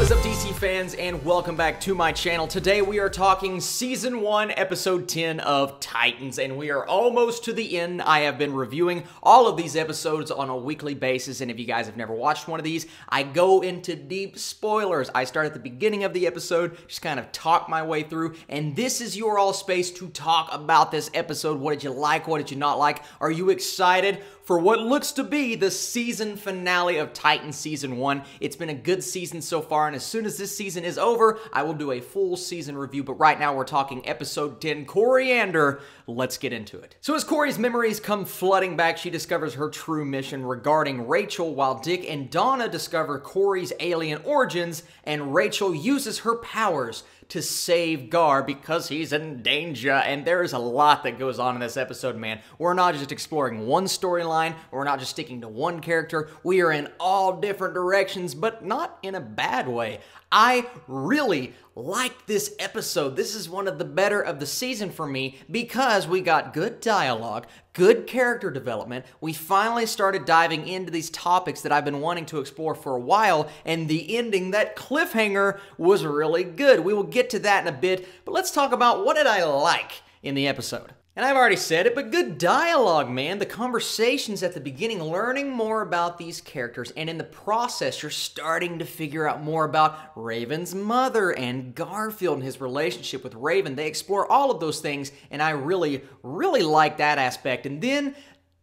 What is up, DC fans, and welcome back to my channel. Today we are talking Season 1, Episode 10 of Titans, and we are almost to the end. I have been reviewing all of these episodes on a weekly basis, and if you guys have never watched one of these, I go into deep spoilers. I start at the beginning of the episode, just kind of talk my way through, and this is your all space to talk about this episode. What did you like? What did you not like? Are you excited for what looks to be the season finale of Titans Season 1? It's been a good season so far, and as soon as this season is over, I will do a full season review, but right now we're talking Episode 10, Coriander. Let's get into it. So as Corey's memories come flooding back, she discovers her true mission regarding Rachel, while Dick and Donna discover Corey's alien origins, and Rachel uses her powers to save Gar because he's in danger. And there's a lot that goes on in this episode, man. We're not just exploring one storyline, we're not just sticking to one character, we are in all different directions, but not in a bad way. I really like this episode. This is one of the better of the season for me because we got good dialogue, good character development. We finally started diving into these topics that I've been wanting to explore for a while, and the ending, that cliffhanger, was really good. We will get to that in a bit, but let's talk about what did I like in the episode. And I've already said it, but good dialogue, man. The conversations at the beginning, learning more about these characters, and in the process, you're starting to figure out more about Raven's mother and Garfield and his relationship with Raven. They explore all of those things, and I really like that aspect. And then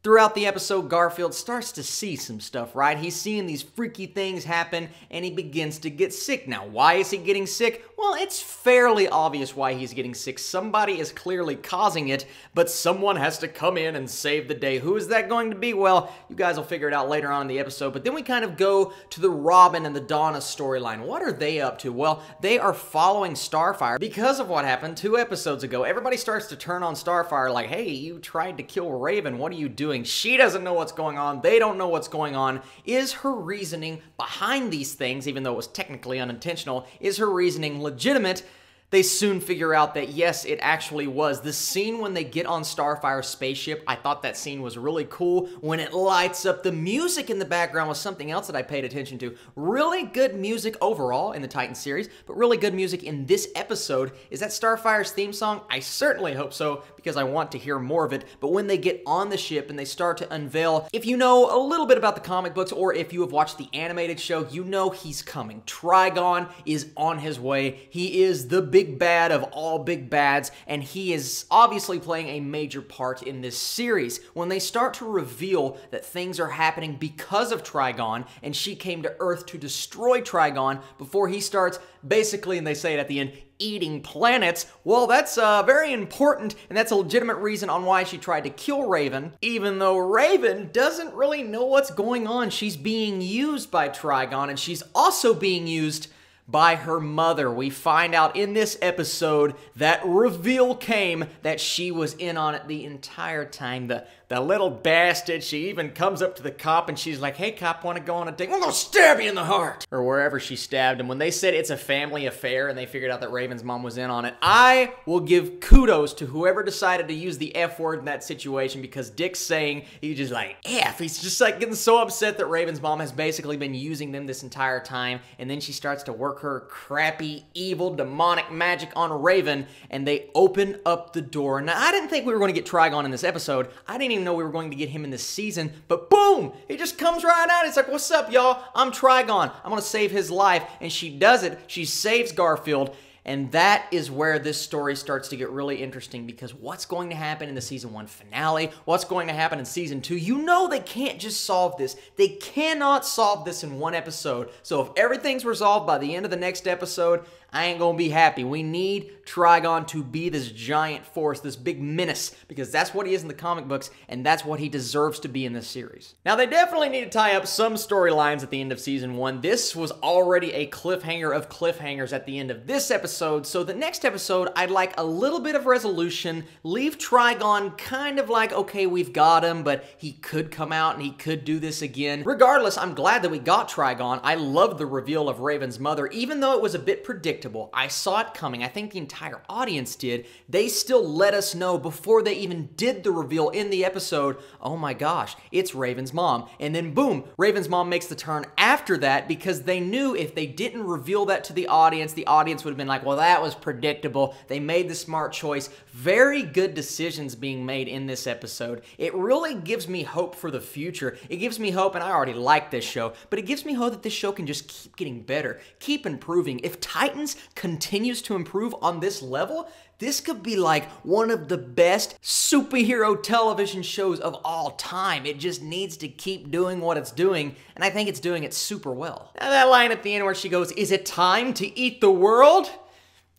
throughout the episode, Garfield starts to see some stuff, right? He's seeing these freaky things happen, and he begins to get sick. Now, why is he getting sick? Well, it's fairly obvious why he's getting sick. Somebody is clearly causing it, but someone has to come in and save the day. Who is that going to be? Well, you guys will figure it out later on in the episode, but then we kind of go to the Robin and the Donna storyline. What are they up to? Well, they are following Starfire because of what happened 2 episodes ago. Everybody starts to turn on Starfire like, hey, you tried to kill Raven. What are you doing? She doesn't know what's going on. They don't know what's going on. Is her reasoning behind these things, even though it was technically unintentional, is her reasoning legitimate? They soon figure out that yes, it actually was. The scene when they get on Starfire's spaceship, I thought that scene was really cool. When it lights up, the music in the background was something else that I paid attention to. Really good music overall in the Titan series, but really good music in this episode. Is that Starfire's theme song? I certainly hope so, because I want to hear more of it. But when they get on the ship and they start to unveil, if you know a little bit about the comic books, or if you have watched the animated show, you know he's coming. Trigon is on his way. He is the big bad of all big bads, and he is obviously playing a major part in this series. When they start to reveal that things are happening because of Trigon, and she came to Earth to destroy Trigon before he starts basically, and they say it at the end, eating planets, well, that's very important, and that's a legitimate reason on why she tried to kill Raven, even though Raven doesn't really know what's going on. She's being used by Trigon, and she's also being used by her mother. We find out in this episode that reveal came that she was in on it the entire time. The little bastard, she even comes up to the cop and she's like, hey cop, wanna go on a date? I'm gonna stab you in the heart! Or wherever she stabbed him. When they said it's a family affair and they figured out that Raven's mom was in on it, I will give kudos to whoever decided to use the F word in that situation, because Dick's saying, he's just like, F. He's just like getting so upset that Raven's mom has basically been using them this entire time, and then she starts to work her crappy, evil, demonic magic on Raven, and they open up the door. Now, I didn't think we were going to get Trigon in this episode. I didn't even know we were going to get him in this season, but boom! He just comes right out. It's like, what's up, y'all? I'm Trigon. I'm going to save his life, and she does it. She saves Garfield, and that is where this story starts to get really interesting, because what's going to happen in the Season 1 finale? What's going to happen in Season 2? You know they can't just solve this. They cannot solve this in one episode. So if everything's resolved by the end of the next episode, I ain't gonna be happy. We need Trigon to be this giant force, this big menace, because that's what he is in the comic books, and that's what he deserves to be in this series. Now, they definitely need to tie up some storylines at the end of Season 1. This was already a cliffhanger of cliffhangers at the end of this episode, so the next episode, I'd like a little bit of resolution, leave Trigon kind of like, okay, we've got him, but he could come out and he could do this again. Regardless, I'm glad that we got Trigon. I love the reveal of Raven's mother, even though it was a bit predictable. predictable. I saw it coming. I think the entire audience did. They still let us know before they even did the reveal in the episode, oh my gosh, it's Raven's mom. And then boom, Raven's mom makes the turn after that because they knew if they didn't reveal that to the audience would have been like, well, that was predictable. They made the smart choice. Very good decisions being made in this episode. It really gives me hope for the future. It gives me hope, and I already like this show, but it gives me hope that this show can just keep getting better, keep improving. If Titans continues to improve on this level, this could be like one of the best superhero television shows of all time. It just needs to keep doing what it's doing, and I think it's doing it super well. Now that line at the end where she goes, "Is it time to eat the world?"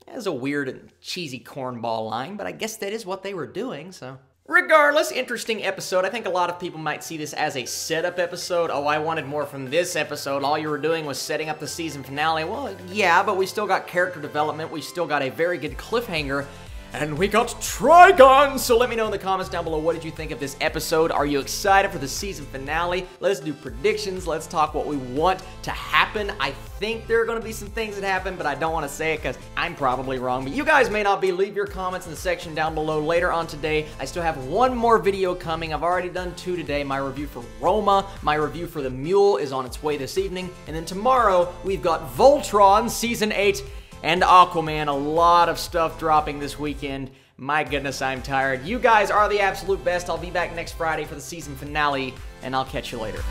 That's a weird and cheesy cornball line, but I guess that is what they were doing, so. Regardless, interesting episode. I think a lot of people might see this as a setup episode. Oh, I wanted more from this episode. All you were doing was setting up the season finale. Well, yeah, but we still got character development. We still got a very good cliffhanger. And we got Trigon! So let me know in the comments down below, what did you think of this episode? Are you excited for the season finale? Let us do predictions. Let's talk what we want to happen. I think there are going to be some things that happen, but I don't want to say it because I'm probably wrong. But you guys may not be. Leave your comments in the section down below later on today. I still have one more video coming. I've already done 2 today. My review for Roma, my review for the Mule is on its way this evening. And then tomorrow, we've got Voltron Season 8 and Aquaman. A lot of stuff dropping this weekend. My goodness, I'm tired. You guys are the absolute best. I'll be back next Friday for the season finale, and I'll catch you later.